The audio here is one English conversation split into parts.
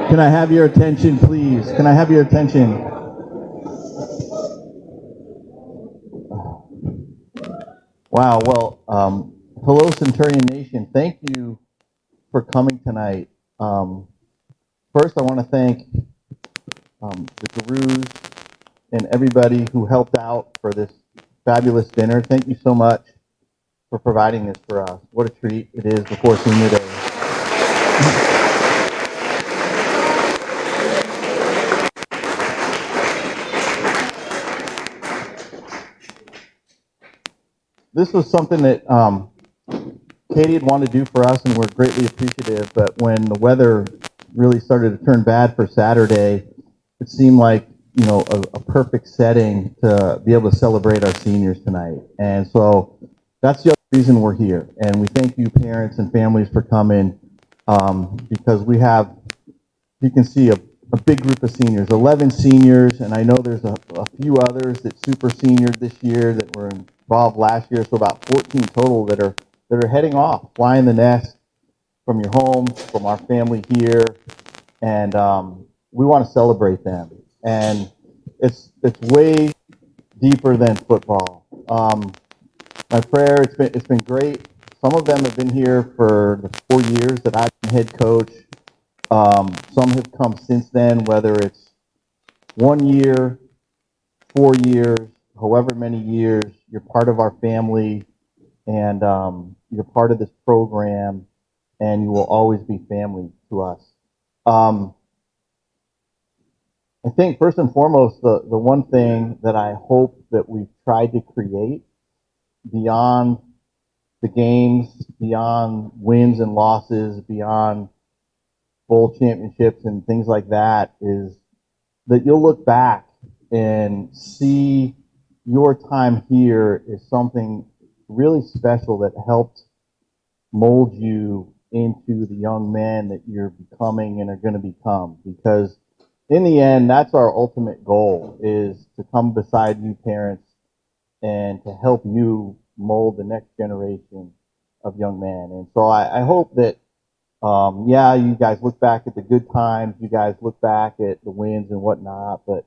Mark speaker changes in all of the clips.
Speaker 1: Can I have your attention, please? Can I have your attention? Wow. Well, hello, Centurion Nation. Thank you for coming tonight. First, I want to thank the gurus and everybody who helped out for this fabulous dinner. Thank you so much for providing this for us. What a treat it is before Senior Day. This was something that Katie had wanted to do for us, and we're greatly appreciative. But when the weather really started to turn bad for Saturday, it seemed like a perfect setting to be able to celebrate our seniors tonight. And so that's the other reason we're here. And we thank you, parents and families, for coming because we have, you can see, a big group of seniors, 11 seniors, and I know there's a few others that super seniored this year that were involved last year, so about 14 total that are heading off, flying the nest from your homes, from our family here, and we want to celebrate them. And it's way deeper than football. My prayer, it's been great. Some of them have been here for the 4 years that I've been head coach. Some have come since then, whether it's 1 year, 4 years, however many years, you're part of our family, and you're part of this program, and you will always be family to us. I think first and foremost, the one thing that I hope that we've tried to create beyond the games, beyond wins and losses, beyond bowl championships and things like that, is that you'll look back and see your time here is something really special that helped mold you into the young men that you're becoming and are going to become. Because in the end, that's our ultimate goal, is to come beside you parents and to help you mold the next generation of young men. And so I hope that you guys look back at the good times, you guys look back at the wins and whatnot, but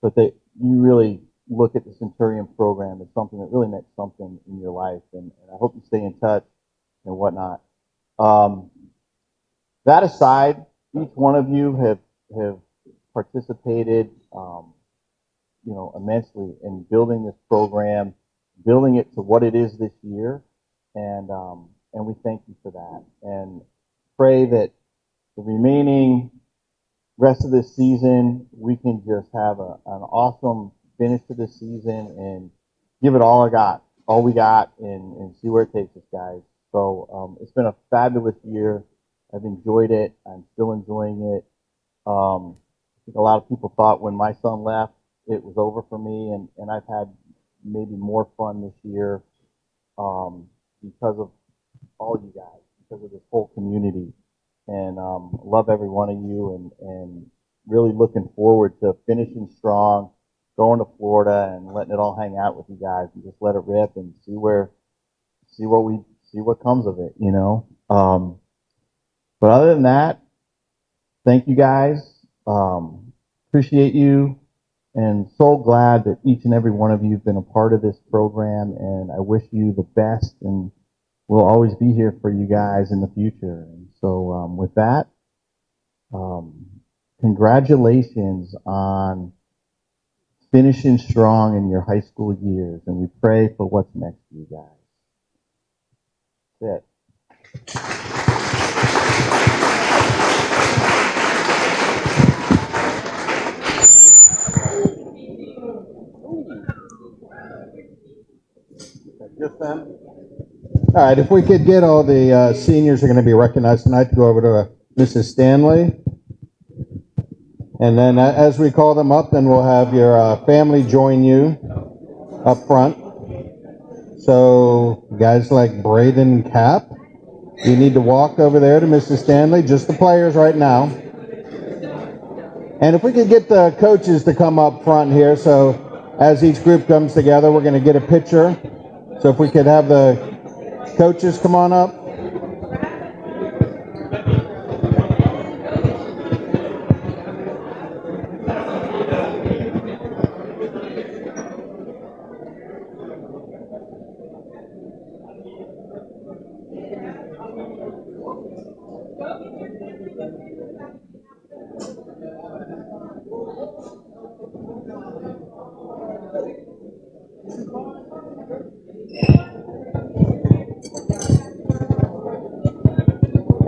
Speaker 1: that you really look at the Centurion program as something that really meant something in your life, and I hope you stay in touch and whatnot. That aside, each one of you have participated, immensely in building this program, building it to what it is this year, and we thank you for that. And pray that the remaining rest of this season, we can just have an awesome finish to this season and give it all we got, and see where it takes us, guys. So it's been a fabulous year. I've enjoyed it. I'm still enjoying it. I think a lot of people thought when my son left, it was over for me, and I've had maybe more fun this year because of all you guys, because of this whole community, and love every one of you, and really looking forward to finishing strong, going to Florida and letting it all hang out with you guys and just let it rip and see what comes of it, But other than that, thank you guys. Appreciate you, and so glad that each and every one of you have been a part of this program, and I wish you the best, and we'll always be here for you guys in the future. And so with that, congratulations on finishing strong in your high school years, and we pray for what's next for you guys. That's it. Just them? All right, if we could get all the seniors who are going to be recognized tonight to go over to Mrs. Stanley. And then as we call them up, then we'll have your family join you up front. So guys like Braden and Cap, you need to walk over there to Mrs. Stanley, just the players right now. And if we could get the coaches to come up front here, so as each group comes together, we're going to get a picture. So if we could have the coaches come on up.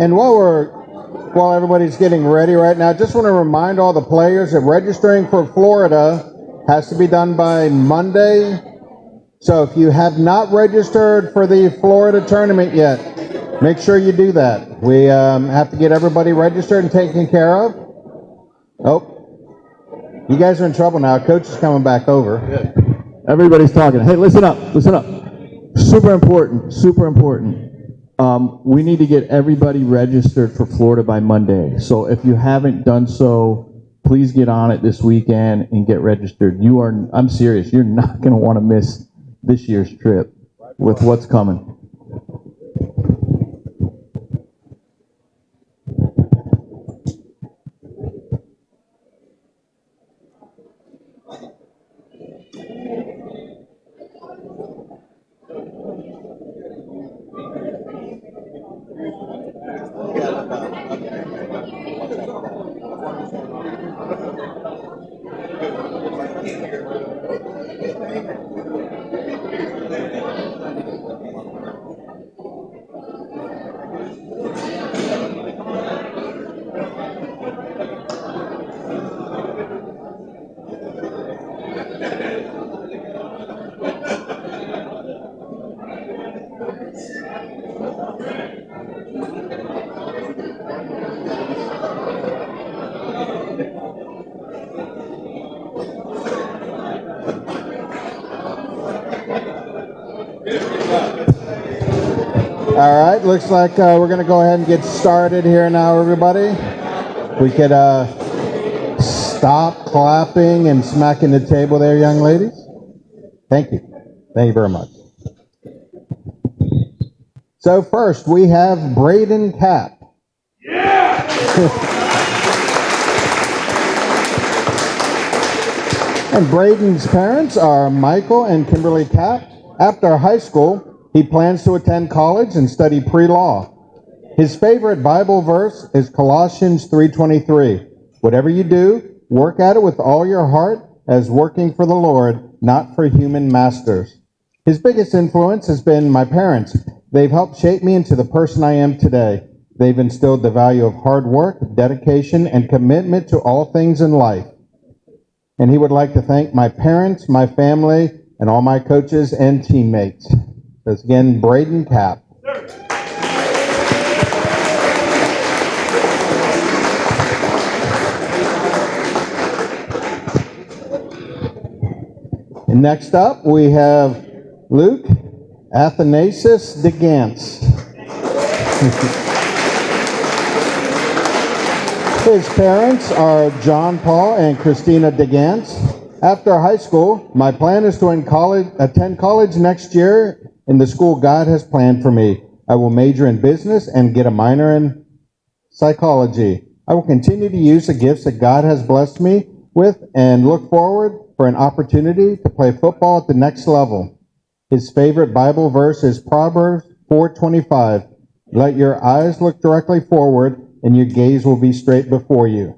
Speaker 2: And while everybody's getting ready right now, just want to remind all the players that registering for Florida has to be done by Monday. So if you have not registered for the Florida tournament yet, make sure you do that. We have to get everybody registered and taken care of. Oh, you guys are in trouble now. Coach is coming back over.
Speaker 1: Everybody's talking. Hey, listen up. Super important. We need to get everybody registered for Florida by Monday. So if you haven't done so, please get on it this weekend and get registered. I'm serious. You're not going to want to miss this year's trip with what's coming.
Speaker 2: All right, looks like we're going to go ahead and get started here now, everybody. We could stop clapping and smacking the table there, young ladies. Thank you. Thank you very much. So first, we have Braden Cap. Yeah! And Braden's parents are Michael and Kimberly Cap. After high school, he plans to attend college and study pre-law. His favorite Bible verse is Colossians 3:23. Whatever you do, work at it with all your heart as working for the Lord, not for human masters. His biggest influence has been my parents. They've helped shape me into the person I am today. They've instilled the value of hard work, dedication, and commitment to all things in life. And he would like to thank my parents, my family, and all my coaches and teammates. That's again, Braden Cap. And next up, we have Luke Athanasius DeGantz. His parents are John Paul and Christina DeGantz. After high school, my plan is to attend college next year in the school God has planned for me. I will major in business and get a minor in psychology. I will continue to use the gifts that God has blessed me with and look forward for an opportunity to play football at the next level. His favorite Bible verse is Proverbs 4:25. Let your eyes look directly forward and your gaze will be straight before you.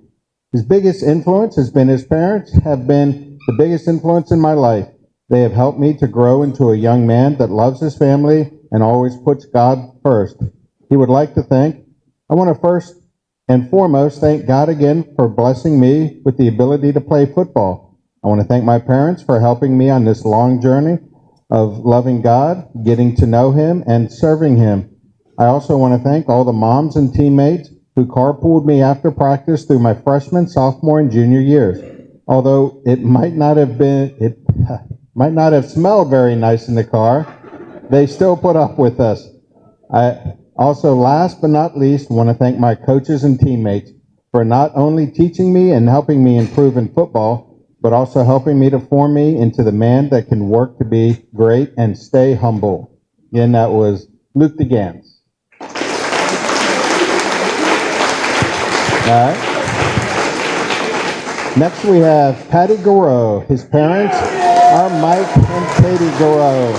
Speaker 2: His biggest influence has been his parents have been the biggest influence in my life. They have helped me to grow into a young man that loves his family and always puts God first. I want to first and foremost thank God again for blessing me with the ability to play football. I want to thank my parents for helping me on this long journey of loving God, getting to know Him, and serving Him. I also want to thank all the moms and teammates who carpooled me after practice through my freshman, sophomore, and junior years. Although it might not have smelled very nice in the car, they still put up with us. I also, last but not least, want to thank my coaches and teammates for not only teaching me and helping me improve in football, but also helping me to form me into the man that can work to be great and stay humble. Again, that was Luke DeGantz. All right. Next we have Patty Garreau. His parents are Mike and Katie Garreau.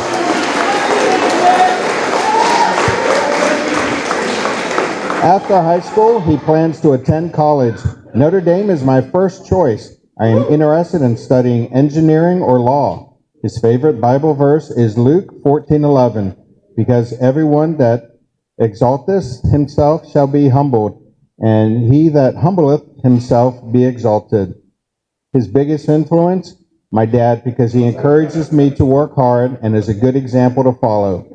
Speaker 2: After high school, he plans to attend college. Notre Dame is my first choice. I am interested in studying engineering or law. His favorite Bible verse is Luke 14:11, because exalteth himself shall be humbled, and he that humbleth himself be exalted. His biggest influence? My dad, because he encourages me to work hard and is a good example to follow.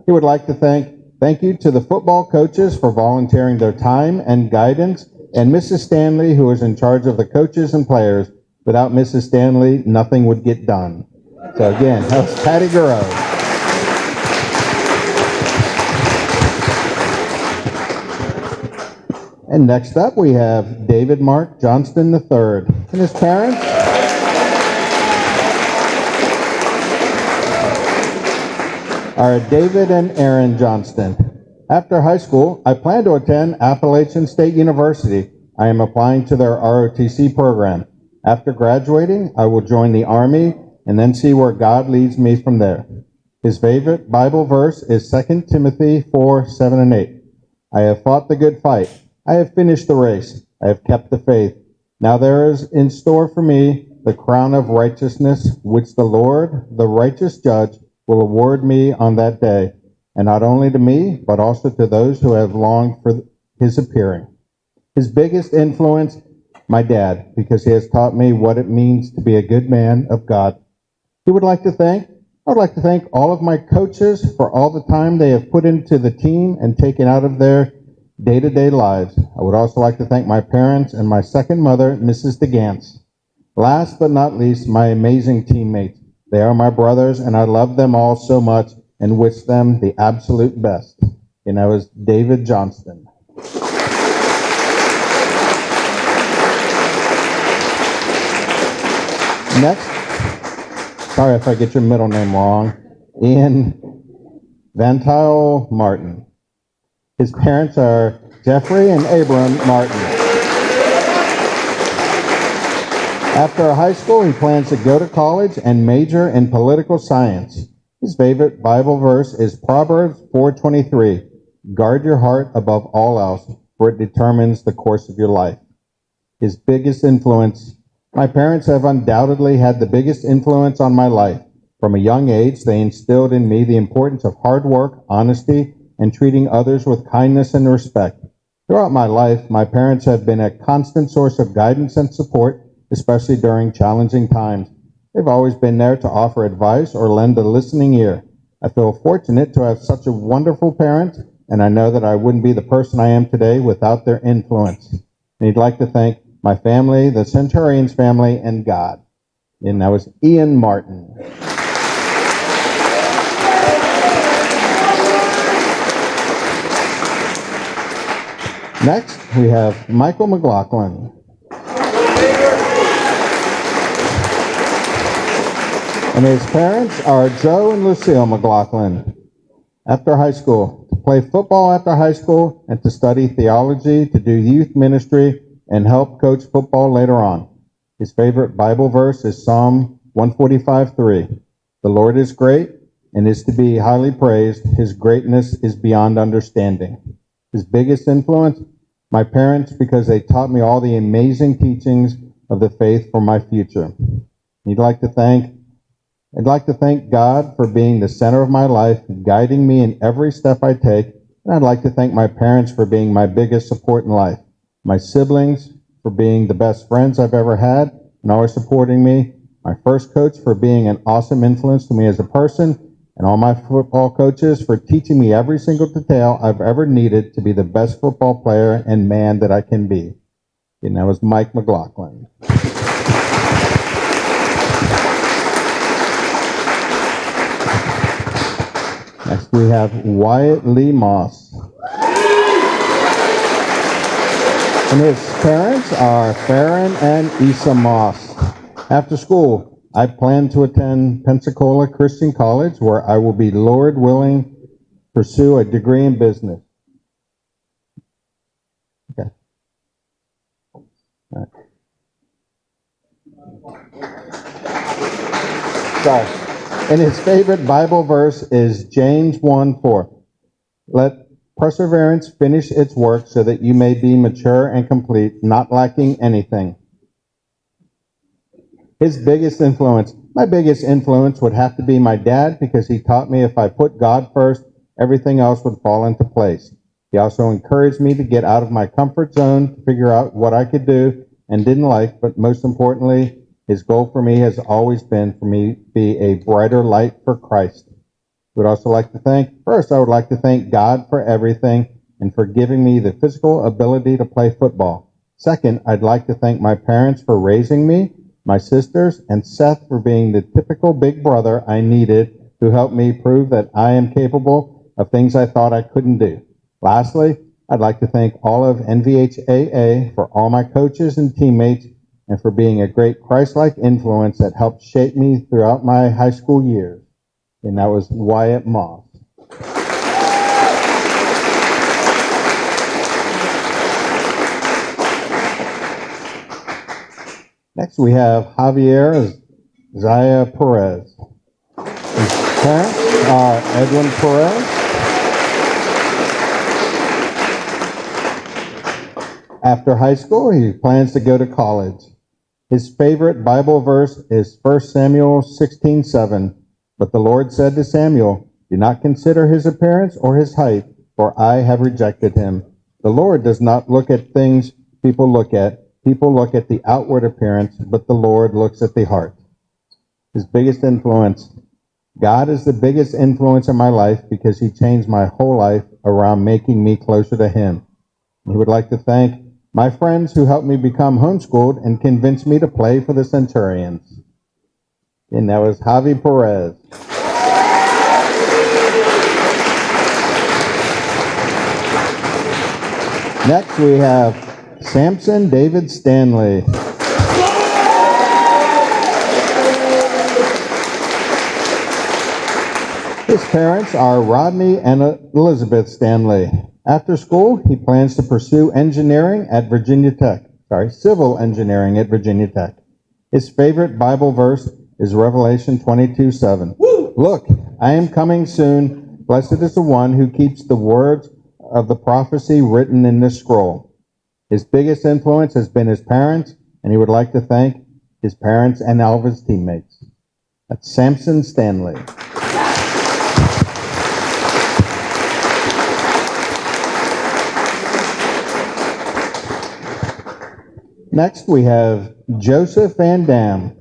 Speaker 2: He would like to thank you to the football coaches for volunteering their time and guidance, and Mrs. Stanley, who is in charge of the coaches and players. Without Mrs. Stanley, nothing would get done. So again, that was Patty Guro. And next up, we have David Mark Johnston III and his parents. Are David and Aaron Johnston. After high school, I plan to attend Appalachian State University. I am applying to their ROTC program. After graduating, I will join the Army and then see where God leads me from there. His favorite Bible verse is 2 Timothy 4:7 and 8. I have fought the good fight. I have finished the race. I have kept the faith. Now there is in store for me the crown of righteousness, which the Lord, the righteous judge, will award me on that day, and not only to me, but also to those who have longed for his appearing. His biggest influence, my dad, because he has taught me what it means to be a good man of God. I would like to thank all of my coaches for all the time they have put into the team and taken out of their day-to-day lives. I would also like to thank my parents and my second mother, Mrs. DeGance. Last but not least, my amazing teammates. They are my brothers, and I love them all so much and wish them the absolute best. And that was David Johnston. Next, sorry if I get your middle name wrong, Ian Van Tile Martin. His parents are Jeffrey and Abram Martin. After high school, he plans to go to college and major in political science. His favorite Bible verse is Proverbs 4:23. Guard your heart above all else, for it determines the course of your life. His biggest influence. My parents have undoubtedly had the biggest influence on my life. From a young age, they instilled in me the importance of hard work, honesty, and treating others with kindness and respect. Throughout my life, my parents have been a constant source of guidance and support, especially during challenging times. They've always been there to offer advice or lend a listening ear. I feel fortunate to have such a wonderful parent, and I know that I wouldn't be the person I am today without their influence. And I'd like to thank my family, the Centurions family, and God. And that was Ian Martin. Next, we have Michael McLaughlin. And his parents are Joe and Lucille McLaughlin. After high school, to play football after high school, and to study theology, to do youth ministry, and help coach football later on. His favorite Bible verse is Psalm 145:3. The Lord is great and is to be highly praised. His greatness is beyond understanding. His biggest influence, my parents, because they taught me all the amazing teachings of the faith for my future. I'd like to thank God for being the center of my life, guiding me in every step I take, and I'd like to thank my parents for being my biggest support in life, my siblings for being the best friends I've ever had and always supporting me, my first coach for being an awesome influence to me as a person, and all my football coaches for teaching me every single detail I've ever needed to be the best football player and man that I can be. And that was Mike McLaughlin. Next we have Wyatt Lee Moss. And his parents are Farron and Issa Moss. After school, I plan to attend Pensacola Christian College, where I will be, Lord willing, pursue a degree in business. Okay. All right. Sorry. And his favorite Bible verse is James 1:4. Let perseverance finish its work so that you may be mature and complete, not lacking anything. His biggest influence, my biggest influence would have to be my dad, because he taught me if I put God first, everything else would fall into place. He also encouraged me to get out of my comfort zone to figure out what I could do and didn't like, but most importantly, his goal for me has always been for me to be a brighter light for Christ. Would also like to I would like to thank God for everything and for giving me the physical ability to play football. Second, I'd like to thank my parents for raising me, my sisters, and Seth for being the typical big brother I needed who helped me prove that I am capable of things I thought I couldn't do. Lastly, I'd like to thank all of NVHAA for all my coaches and teammates and for being a great Christ-like influence that helped shape me throughout my high school years. And that was Wyatt Moss. Next, we have Javier Zaya Perez. His parents are Edwin Perez. After high school, he plans to go to college. His favorite Bible verse is 1 Samuel 16:7. But the Lord said to Samuel, do not consider his appearance or his height, for I have rejected him. The Lord does not look at things people look at. People look at the outward appearance, but the Lord looks at the heart. His biggest influence. God is the biggest influence in my life because he changed my whole life around making me closer to him. He would like to thank my friends who helped me become homeschooled and convinced me to play for the Centurions. And that was Javi Perez. Next we have Samson David Stanley. His parents are Rodney and Elizabeth Stanley. After school, he plans to pursue engineering at Virginia Tech. Civil engineering at Virginia Tech. His favorite Bible verse is Revelation 22:7. Look, I am coming soon. Blessed is the one who keeps the words of the prophecy written in this scroll. His biggest influence has been his parents, and he would like to thank his parents and all of his teammates. That's Samson Stanley. Next, we have Joseph Van Dam.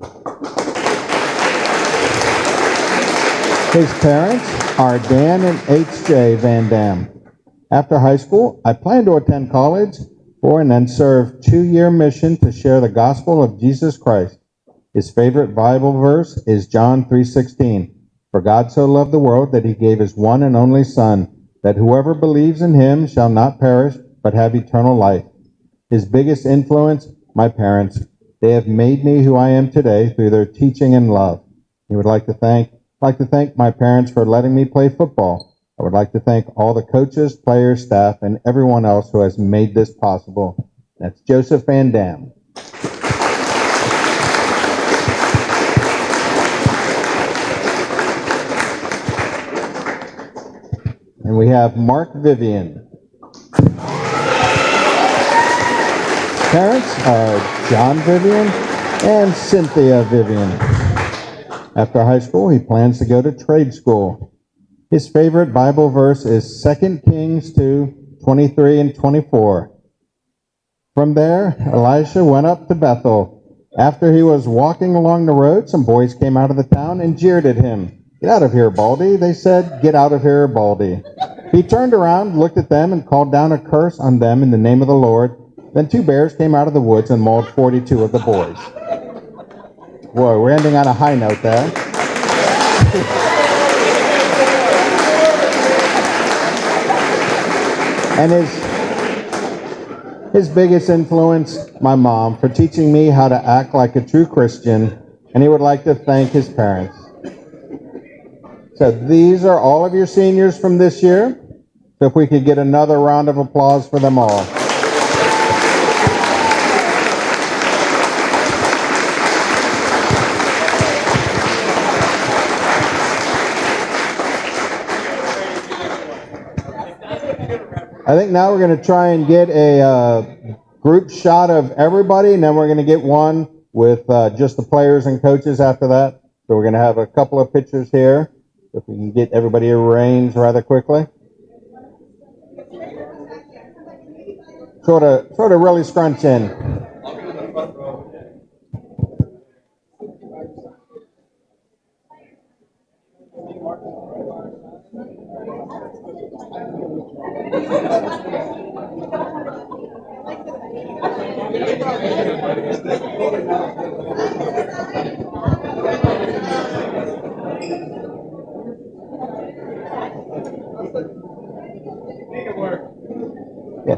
Speaker 2: His parents are Dan and H.J. Van Dam. After high school, I plan to attend college for and then serve 2-year mission to share the gospel of Jesus Christ. His favorite Bible verse is John 3:16. For God so loved the world that he gave his one and only Son, that whoever believes in him shall not perish, but have eternal life. His biggest influence, my parents. They have made me who I am today through their teaching and love. He would like to thank my parents for letting me play football. I would like to thank all the coaches, players, staff, and everyone else who has made this possible. That's Joseph Van Dam. And we have Mark Vivian. Parents are John Vivian and Cynthia Vivian. After high school, he plans to go to trade school. His favorite Bible verse is 2 Kings 2:23 and 24. From there, Elisha went up to Bethel. After he was walking along the road, some boys came out of the town and jeered at him. Get out of here, Baldy. They said, get out of here, Baldy. He turned around, looked at them, and called down a curse on them in the name of the Lord. Then 2 bears came out of the woods and mauled 42 of the boys. Boy, we're ending on a high note there. And his biggest influence, my mom, for teaching me how to act like a true Christian, and he would like to thank his parents. So these are all of your seniors from this year. So if we could get another round of applause for them all. I think now we're going to try and get a group shot of everybody, and then we're going to get one with just the players and coaches after that. So we're going to have a couple of pictures here. If we can get everybody arranged rather quickly. Sort of really scrunch in. Yeah.